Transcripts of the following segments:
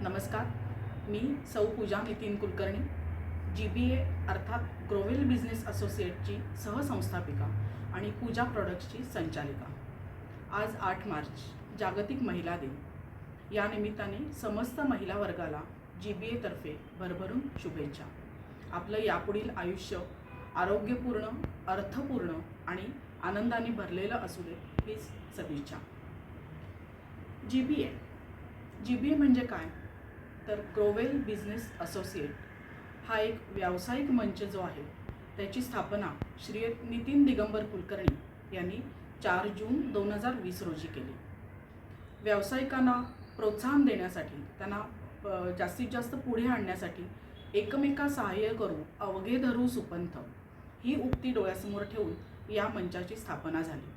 नमस्कार. मी सौ पूजा नितीन कुलकर्णी, GBA अर्थात ग्रोवेल बिझनेस असोसिएटची सहसंस्थापिका आणि पूजा प्रॉडक्ट्सची संचालिका. आज 8 मार्च जागतिक महिला दिन. या निमित्ताने समस्त महिला वर्गाला GBA तर्फे भरभरून शुभेच्छा. आपलं यापुढील आयुष्य आरोग्यपूर्ण, अर्थपूर्ण आणि आनंदाने भरलेलं असू दे हीच सदिच्छा. GBA म्हणजे काय? तर ग्रोवेल बिझनेस असोसिएट हा एक व्यावसायिक मंच जो आहे त्याची स्थापना श्री नितीन दिगंबर कुलकर्णी यांनी 4 जून 2020 रोजी केली. व्यावसायिकांना प्रोत्साहन देण्यासाठी, त्यांना जास्तीत जास्त पुढे आणण्यासाठी एकमेका सहाय्य करू अवघे धरू सुपंथ ही उक्ती डोळ्यासमोर ठेवून या मंचाची स्थापना झाली.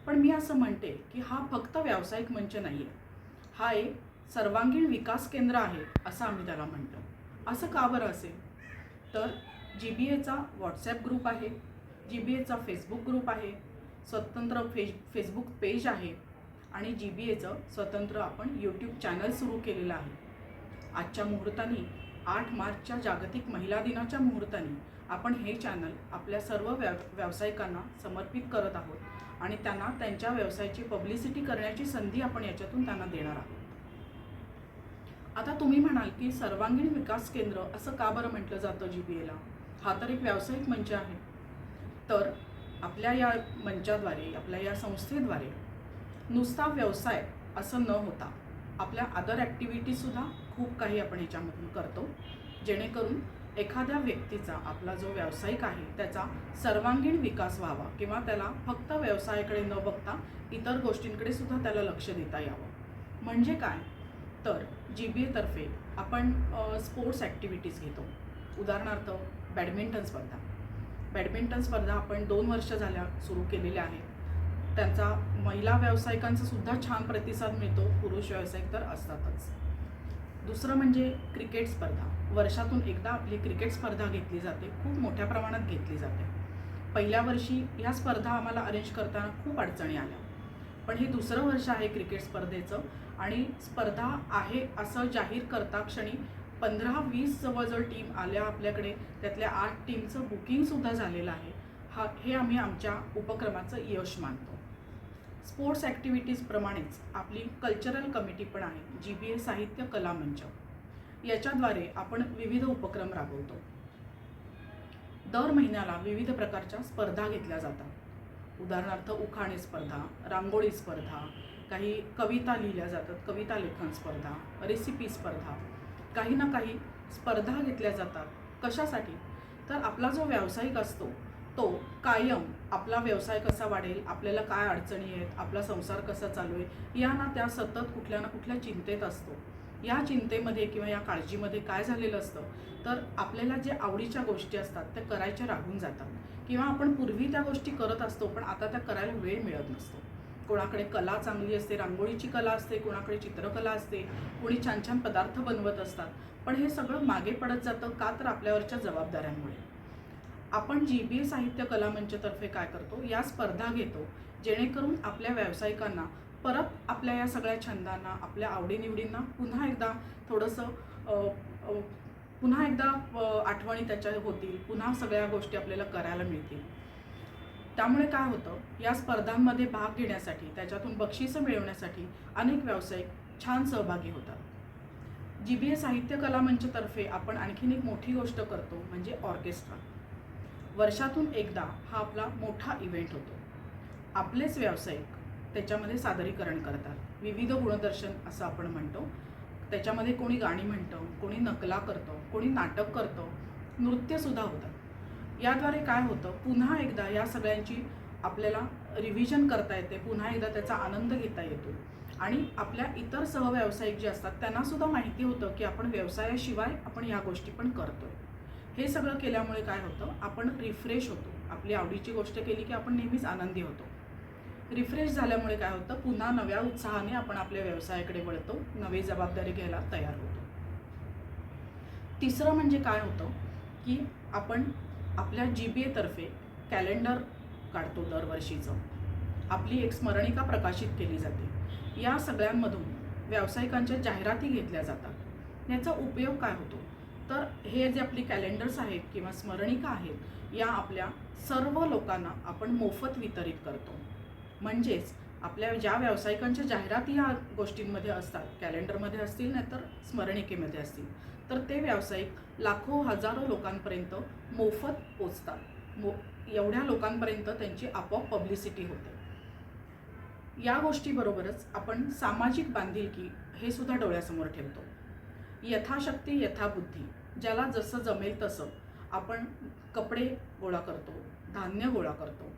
पण मी असं म्हणते की हा फक्त व्यावसायिक मंच नाही आहे, हा एक सर्वांगीण विकास केंद्र आहे असं आम्ही त्याला म्हणतो. असं का बरं असेल? तर GBAचा व्हॉट्सॲप ग्रुप आहे, GBAचा फेसबुक ग्रुप आहे, स्वतंत्र फेसबुक पेज आहे आणि GBAचं स्वतंत्र आपण यूट्यूब चॅनल सुरू केलेलं आहे. आजच्या मुहूर्ताने 8 मार्चच्या जागतिक महिला दिनाच्या मुहूर्ताने आपण हे चॅनल आपल्या सर्व व्यावसायिकांना समर्पित करत आहोत आणि त्यांना त्यांच्या व्यवसायाची पब्लिसिटी करण्याची संधी आपण याच्यातून त्यांना देणार आहोत. आता तुम्ही म्हणाल की सर्वांगीण विकास केंद्र असं का बरं म्हटलं जातं GBAला? हा तर एक व्यावसायिक मंच आहे. तर आपल्या या मंचाद्वारे, आपल्या या संस्थेद्वारे नुसता व्यवसाय असं न होता आपल्या अदर ॲक्टिव्हिटीजसुद्धा खूप काही आपण याच्यामधून करतो, जेणेकरून एखाद्या व्यक्तीचा, आपला जो व्यावसायिक आहे त्याचा सर्वांगीण विकास व्हावा किंवा त्याला फक्त व्यवसायाकडे न बघता इतर गोष्टींकडे सुद्धा त्याला लक्ष देता यावं. म्हणजे काय? तर GBA तर्फे आपण स्पोर्ट्स ॲक्टिव्हिटीज घेतो. उदाहरणार्थ बॅडमिंटन स्पर्धा आपण 2 वर्ष झाल्या सुरू केलेल्या आहेत. त्यांचा महिला व्यावसायिकांचा सुद्धा छान प्रतिसाद मिळतो, पुरुष व्यावसायिक तर असतातच. दुसरं म्हणजे क्रिकेट स्पर्धा. वर्षातून एकदा आपली क्रिकेट स्पर्धा घेतली जाते, खूप मोठ्या प्रमाणात घेतली जाते. पहिल्या वर्षी ह्या स्पर्धा आम्हाला अरेंज करताना खूप अडचणी आल्या, पण हे दुसरं वर्ष आहे क्रिकेट स्पर्धेचं आणि स्पर्धा आहे असं जाहीर करता क्षणी 15-20 जवळजवळ टीम आल्या आपल्याकडे. त्यातल्या 8 टीमचं बुकिंगसुद्धा झालेलं आहे. हे आम्ही आमच्या उपक्रमाचं यश मानतो. स्पोर्ट्स ॲक्टिव्हिटीजप्रमाणेच आपली कल्चरल कमिटी पण आहे, GBA साहित्य कला मंच. याच्याद्वारे आपण विविध उपक्रम राबवतो. दर महिन्याला विविध प्रकारच्या स्पर्धा घेतल्या जातात. उदाहरणार्थ उखाणे स्पर्धा, रांगोळी स्पर्धा, काही कविता लिहिल्या जातात, कविता लेखन स्पर्धा, रेसिपी स्पर्धा, काही ना काही स्पर्धा घेतल्या जातात. कशासाठी? तर आपला जो व्यावसायिक असतो तो कायम आपला व्यवसाय कसा वाढेल, आपल्याला काय अडचणी आहेत, आपला संसार कसा चालू आहे या ना त्या सतत कुठल्या ना कुठल्या चिंतेत असतो. या चिंतेमध्ये किंवा या काळजीमध्ये काय झालेलं असतं तर आपल्याला जे आवडीच्या गोष्टी असतात त्या करायच्या राहून जातात किंवा आपण पूर्वी त्या गोष्टी करत असतो पण आता त्या करायला वेळ मिळत नसतो. कोणाकडे कला चांगली असते, रांगोळीची कला असते, कोणाकडे चित्रकला असते, कोणी छान छान पदार्थ बनवत असतात, पण हे सगळं मागे पडत जातं. का? तर आपल्यावरच्या जबाबदाऱ्यांमुळे. आपण GBA साहित्य कला मंचतर्फे काय करतो, या स्पर्धा घेतो, जेणेकरून आपल्या व्यावसायिकांना परत आपल्या या सगळ्या छंदांना, आपल्या आवडीनिवडींना पुन्हा एकदा आठवणी त्याच्या होतील, पुन्हा सगळ्या गोष्टी आपल्याला करायला मिळतील. त्यामुळे काय होतं, या स्पर्धांमध्ये भाग घेण्यासाठी, त्याच्यातून बक्षिसं मिळवण्यासाठी अनेक व्यावसायिक छान सहभागी होतात. GBA साहित्य कला मंचतर्फे आपण आणखीन एक मोठी गोष्ट करतो म्हणजे ऑर्केस्ट्रा. वर्षातून एकदा हा आपला मोठा इव्हेंट होतो. आपलेच व्यावसायिक त्याच्यामध्ये सादरीकरण करतात, विविध गुणदर्शन असं आपण म्हणतो. त्याच्यामध्ये कोणी गाणी म्हणतं, कोणी नकला करतं, कोणी नाटक करतं, नृत्यसुद्धा होतं. याद्वारे काय होतं, पुन्हा एकदा या सगळ्यांची आपल्याला रिव्हिजन करता येते, पुन्हा एकदा त्याचा आनंद घेता येतो आणि आपल्या इतर सहव्यावसायिक जे असतात त्यांनासुद्धा माहिती होतं की आपण व्यवसायाशिवाय आपण या गोष्टी पण करतोय. हे सगळं केल्यामुळे काय होतं, आपण रिफ्रेश होतो. आपली आवडीची गोष्ट केली की आपण नेहमीच आनंदी होतो. रिफ्रेश झाल्यामुळे काय होतं, पुन्हा नव्या उत्साहाने आपण आपल्या व्यवसायाकडे वळतो, नवी जबाबदारी घ्यायला तयार होतो. तिसरं म्हणजे काय होतं की आपण आपल्या GBA तर्फे कॅलेंडर काढतो दरवर्षीचं. आपली एक स्मरणिका प्रकाशित केली जाते. या सगळ्यांमधून व्यावसायिकांच्या जाहिराती घेतल्या जातात. याचा उपयोग काय होतो, तर हे जे आपली कॅलेंडर्स आहेत किंवा स्मरणिका आहेत, या आपल्या सर्व लोकांना आपण मोफत वितरित करतो. म्हणजेच आपल्या ज्या व्यावसायिकांच्या जाहिराती या गोष्टींमध्ये असतात, कॅलेंडरमध्ये असतील नाहीतर स्मरणिकेमध्ये असतील, तर ते व्यावसायिक लाखो हजारो लोकांपर्यंत मोफत पोचतात. एवढ्या लोकांपर्यंत त्यांची आपोआप पब्लिसिटी होते. या गोष्टीबरोबरच आपण सामाजिक बांधिलकी हे सुद्धा डोळ्यासमोर ठेवतो. यथाशक्ती यथाबुद्धी, ज्याला जसं जमेल तसं आपण कपडे गोळा करतो, धान्य गोळा करतो,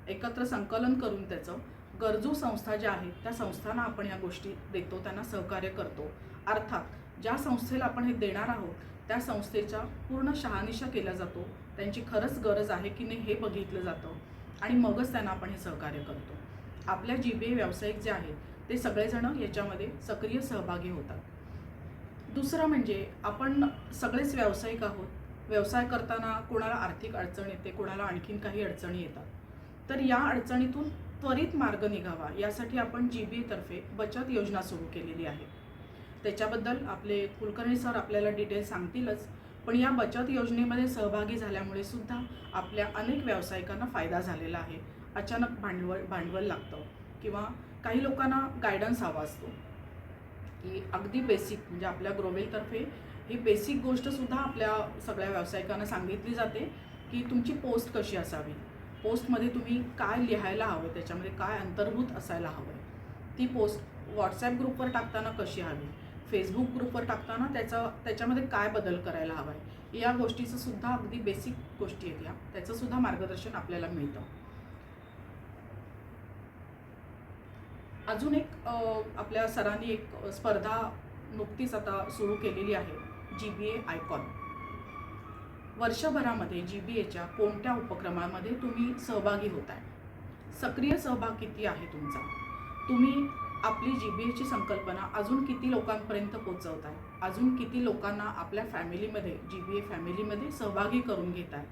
एकत्र संकलन करून त्याचं गरजू संस्था ज्या आहेत त्या संस्थांना आपण ह्या गोष्टी देतो, त्यांना सहकार्य करतो. अर्थात ज्या संस्थेला आपण हे देणार आहोत त्या संस्थेचा पूर्ण शहानिशा केला जातो, त्यांची खरंच गरज आहे की नाही हे बघितलं जातं आणि मगच त्यांना आपण हे सहकार्य करतो. आपल्या GBA व्यावसायिक जे आहेत ते सगळेजण याच्यामध्ये सक्रिय सहभागी होतात. दुसरं म्हणजे आपण सगळेच व्यावसायिक आहोत. व्यवसाय करताना कोणाला आर्थिक अडचण येते, कोणाला आणखीन काही अडचणी येतात. तर या अडचणीतून त्वरित मार्ग निघावा यासाठी आपण GBA तर्फे बचत योजना सुरू केलेली आहे. त्याच्याबद्दल आपले कुलकर्णी सर आपल्याला डिटेल सांगतीलच, पण या बचत योजनेमध्ये सहभागी झाल्यामुळे सुद्धा आपल्या अनेक व्यावसायिकांना फायदा झालेला आहे. अचानक भांडवल लागतं किंवा काही लोकांना गायडन्स हवा असतो की अगदी बेसिक म्हणजे आपल्या ग्रोवेलतर्फे ही बेसिक गोष्टसुद्धा आपल्या सगळ्या व्यावसायिकांना सांगितली जाते की तुमची पोस्ट कशी असावी, पोस्टमध्ये तुम्ही काय लिहायला हवं, त्याच्यामध्ये काय अंतर्भूत असायला हवं, ती पोस्ट व्हॉट्सॲप ग्रुपवर टाकताना कशी हवी, फेसबुक ग्रुपवर टाकताना त्याच्यामध्ये काय बदल करायला हवा आहे, या गोष्टीचं सुद्धा अगदी बेसिक गोष्टी आहेत या, त्याचंसुद्धा मार्गदर्शन आपल्याला मिळतं. अजून एक आपल्या सरांनी एक स्पर्धा नुकतीच आता सुरू केलेली आहे, GBA आयकॉन. वर्षभरामध्ये GBAच्या कोणत्या उपक्रमामध्ये तुम्ही सहभागी होताय, सक्रिय सहभाग किती आहे तुमचा, तुम्ही आपली GBAची संकल्पना अजून किती लोकांपर्यंत पोहोचवताय, अजून किती लोकांना आपल्या फॅमिलीमध्ये GBA फॅमिलीमध्ये सहभागी करून घेताय.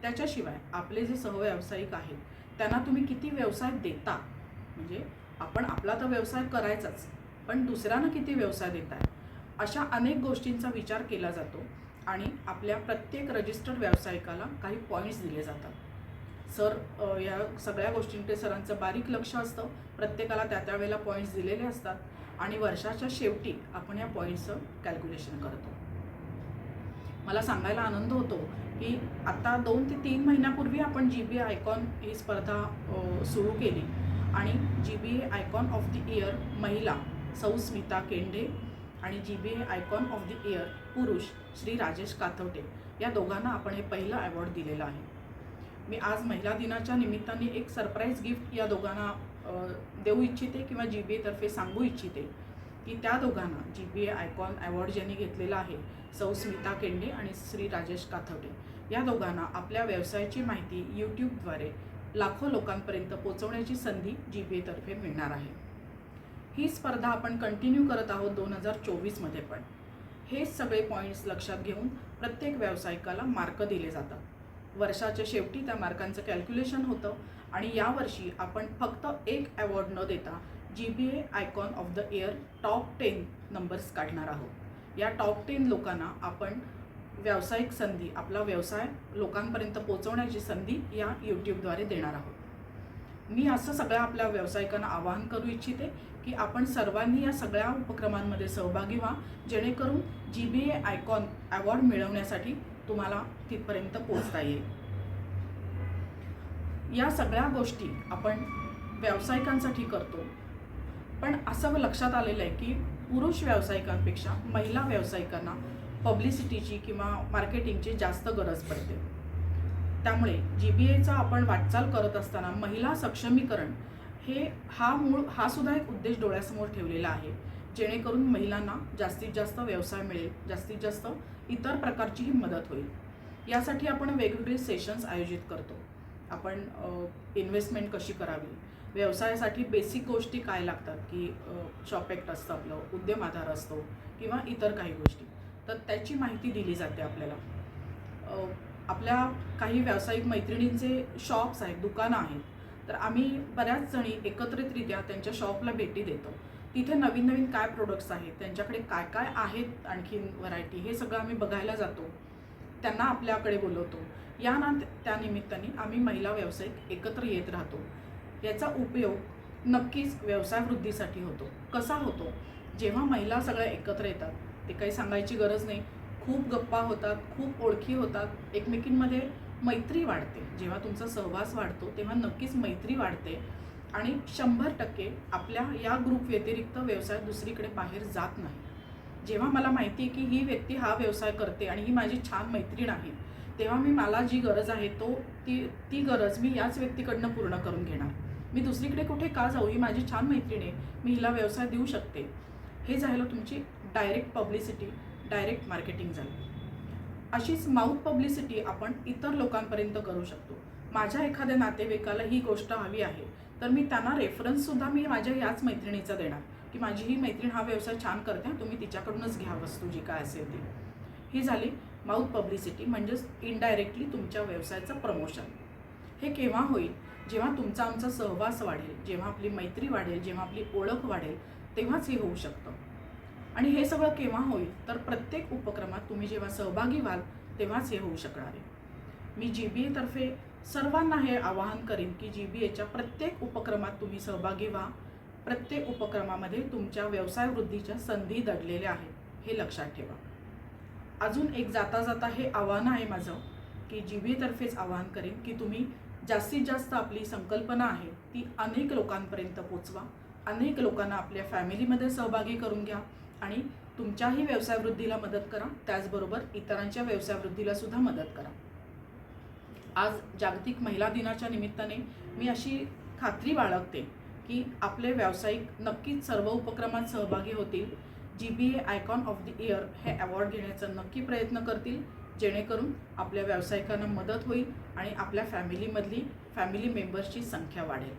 त्याच्याशिवाय आपले जे सहव्यावसायिक आहेत त्यांना तुम्ही किती व्यवसाय देता, म्हणजे आपण आपला तर व्यवसाय करायचाच पण दुसऱ्यांना किती व्यवसाय देताय, अशा अनेक गोष्टींचा विचार केला जातो आणि आपल्या प्रत्येक रजिस्टर्ड व्यावसायिकाला काही पॉईंट्स दिले जातात. सर या सगळ्या गोष्टींकडे सरांचं बारीक लक्ष असतं, प्रत्येकाला त्या वेळेला पॉईंट्स दिलेले असतात आणि वर्षाच्या शेवटी आपण या पॉईंट्सचं कॅल्क्युलेशन करतो. मला सांगायला आनंद होतो की आता 2 ते 3 महिन्यापूर्वी आपण GBA आयकॉन ही स्पर्धा सुरू केली आणि GBA icon of the year महिला सौ स्मिता केंडे आणि GBA icon of the year पुरुष श्री राजेश काथवटे या दोघांना आपण हे पहिलं अवॉर्ड दिलेलं आहे. मी आज महिला दिनाच्या निमित्ताने एक सरप्राईज गिफ्ट या दोघांना देऊ इच्छिते किंवा GBA तर्फे सांगू इच्छिते की त्या दोघांना GBA आयकॉन अवॉर्ड ज्यांनी घेतलेला आहे, सौ स्मिता केंडे आणि श्री राजेश काथवटे, या दोघांना आपल्या व्यवसायाची माहिती YouTubeद्वारे लाखो लोकांपर्यंत पोहोचवण्याची संधी GBA तर्फे मिळणार आहे. ही स्पर्धा आपण कंटिन्यू करत आहोत 2024मध्ये पण. हे सगळे पॉईंट्स लक्षात घेऊन प्रत्येक व्यावसायिकाला मार्क दिले जातात. वर्षाच्या शेवटी त्या मार्कांचं कॅल्क्युलेशन होतं आणि यावर्षी आपण फक्त एक अवॉर्ड न देता GBA icon of the year top 10 numbers काढणार आहोत. या टॉप 10 लोकांना आपण व्यावसायिक संधी, आपला व्यवसाय लोकांपर्यंत पोहोचवण्याची संधी या YouTubeद्वारे देणार आहोत. मी असं सगळ्या आपल्या व्यावसायिकांना आवाहन करू इच्छिते की आपण सर्वांनी या सगळ्या उपक्रमांमध्ये सहभागी व्हा, जेणेकरून GBA आयकॉन अवॉर्ड मिळवण्यासाठी तुम्हाला तिथपर्यंत पोहोचता येईल. या सगळ्या गोष्टी आपण व्यावसायिकांसाठी करतो, पण असं लक्षात आलेलं आहे की पुरुष व्यावसायिकांपेक्षा महिला व्यावसायिकांना पब्लिसिटीची किंवा मार्केटिंगची जास्त गरज पडते. त्यामुळे GBAचा आपण वाटचाल करत असताना महिला सक्षमीकरण हा सुद्धा एक उद्देश डोळ्यासमोर ठेवलेला आहे, जेणेकरून महिलांना जास्तीत जास्त व्यवसाय मिळेल, जास्तीत जास्त इतर प्रकारचीही मदत होईल. यासाठी आपण वेगवेगळे सेशन्स आयोजित करतो. आपण इन्व्हेस्टमेंट कशी करावी, व्यवसायासाठी बेसिक गोष्टी काय लागतात की शॉप ॲक्ट असतं, आपलं उद्यम आधार असतो किंवा इतर काही गोष्टी, तर त्याची माहिती दिली जाते आपल्याला. आपल्या काही व्यावसायिक मैत्रिणींचे शॉप्स आहेत, दुकानं आहेत, तर आम्ही बऱ्याच जणी एकत्रितरित्या त्यांच्या शॉपला भेटी देतो. तिथे नवीन नवीन काय प्रोडक्ट्स आहेत, त्यांच्याकडे काय काय आहेत आणखीन व्हरायटी, हे सगळं आम्ही बघायला जातो. त्यांना आपल्याकडे बोलवतो. त्या निमित्ताने आम्ही महिला व्यावसायिक एकत्र येत राहतो. याचा उपयोग नक्कीच व्यवसाय वृद्धीसाठी होतो. कसा होतो? जेव्हा महिला सगळ्या एकत्र येतात, ते काही सांगायची गरज नाही, खूप गप्पा होतात, खूप ओळखी होतात, एकमेकींमध्ये मैत्री वाढते. जेव्हा तुमचा सहवास वाढतो तेव्हा नक्कीच मैत्री वाढते आणि 100% आपल्या या ग्रुप व्यतिरिक्त व्यवसाय दुसरीकडे बाहेर जात नाही. जेव्हा मला माहिती आहे की ही व्यक्ती हा व्यवसाय करते आणि ही माझी छान मैत्रीण आहे, तेव्हा मला जी गरज आहे ती गरज मी याच व्यक्तीकडनं पूर्ण करून घेणार. मी दुसरीकडे कुठे का जाऊ? ही माझी छान मैत्रीण आहे, मी हिला व्यवसाय देऊ शकते. हे झालं तुमची डायरेक्ट पब्लिसिटी, डायरेक्ट मार्केटिंग झाली. अशीच माउथ पब्लिसिटी आपण इतर लोकांपर्यंत करू शकतो. माझ्या एखाद्या नातेवाईकाला ही गोष्ट हवी आहे, तर मी त्यांना रेफरन्ससुद्धा मी माझ्या याच मैत्रिणीचा देणार की माझी ही मैत्रीण हा व्यवसाय छान करते, तुम्ही तिच्याकडूनच घ्या वस्तू जी काय असेल ती. ही झाली माउथ पब्लिसिटी, म्हणजेच इनडायरेक्टली तुमच्या व्यवसायाचं प्रमोशन. हे केव्हा होईल? जेव्हा तुमचा आमचा सहवास वाढेल, जेव्हा आपली मैत्री वाढेल, जेव्हा आपली ओळख वाढेल, तेव्हाच हे होऊ शकतं. आणि हे सगळं केव्हा होईल? तर प्रत्येक उपक्रमात तुम्ही जेव्हा सहभागी व्हाल तेव्हाच हे होऊ शकणार आहे. मी GBA तर्फे सर्वांना हे आवाहन करीन की GBAच्या प्रत्येक उपक्रमात तुम्ही सहभागी व्हा. प्रत्येक उपक्रमामध्ये तुमच्या व्यवसाय वृद्धीच्या संधी दडलेल्या आहेत, हे लक्षात ठेवा. अजून एक जाता जाता हे आव्हान आहे माझं की GBA तर्फेच आवाहन करेन की तुम्ही जास्तीत जास्त आपली संकल्पना आहे ती अनेक लोकांपर्यंत पोचवा. अनेक लोकांना आपल्या फॅमिलीमध्ये सहभागी करून घ्या आणि तुमच्याही व्यवसाय वृद्धीला मदत करा, त्याचबरोबर इतरांच्या व्यवसाय वृद्धीला सुद्धा मदत करा. आज जागतिक महिला दिनाच्या निमित्ताने मी अशी खात्री बाळगते की आपले व्यावसायिक नक्कीच सर्व उपक्रमात सहभागी होतील. GBA icon of the year हे अवॉर्ड घेण्याचा नक्की प्रयत्न करतील, जेणेकरून आपल्या व्यावसायिकांना मदत होईल आणि आपल्या फॅमिली मेंबर्सची संख्या वाढेल.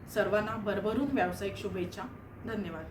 सर्वांना भरभरून व्यावसायिक शुभेच्छा. धन्यवाद.